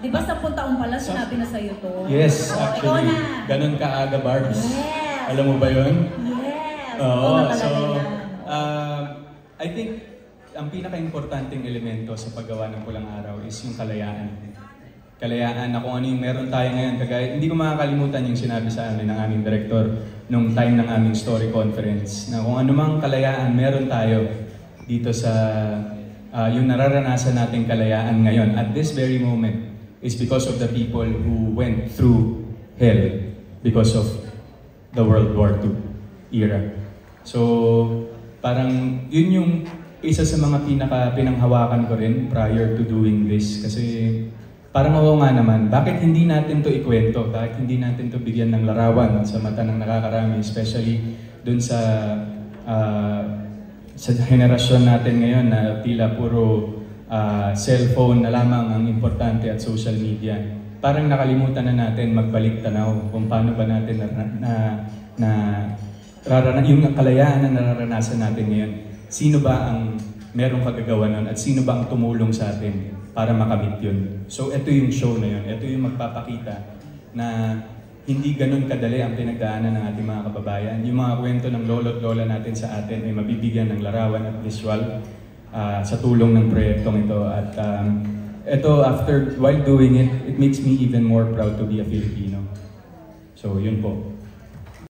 Di ba 10 taon pala sinabi na sa'yo to? Yes, actually. Ganun ka-aga, Barbs. Yes. Alam mo ba yun? Yes. Oo, so, I think, ang pinaka-importanting elemento sa paggawa ng Pulang Araw is yung kalayaan. Kalayaan na kung ano yung meron tayo ngayon. Kagaya, hindi ko makakalimutan yung sinabi sa amin ng aming director nung time ng aming story conference na kung anumang kalayaan meron tayo dito sa yung nararanasan nating kalayaan ngayon at this very moment is because of the people who went through hell because of the World War II era. So, parang yun yung isa sa mga pinanghawakan ko rin prior to doing this kasi parang oo nga naman, bakit hindi natin to ikwento? Bakit hindi natin to bigyan ng larawan sa mata ng nakakarami, especially dun sa henerasyon natin ngayon na tila puro cellphone na lamang ang importante at social media. Parang nakalimutan na natin magbalik tanaw kung paano ba natin yung kalayaan na nararanasan natin ngayon. Sino ba ang merong kagagawa nun at sino ba ang tumulong sa atin para makamit yun. So ito yung show na yun. Ito yung magpapakita na hindi ganun kadali ang pinagdaanan ng ating mga kababayan. Yung mga kwento ng lolo't lola natin sa atin ay mabibigyan ng larawan at visual sa tulong ng proyektong ito. At ito, while doing it, it makes me even more proud to be a Filipino. So yun po.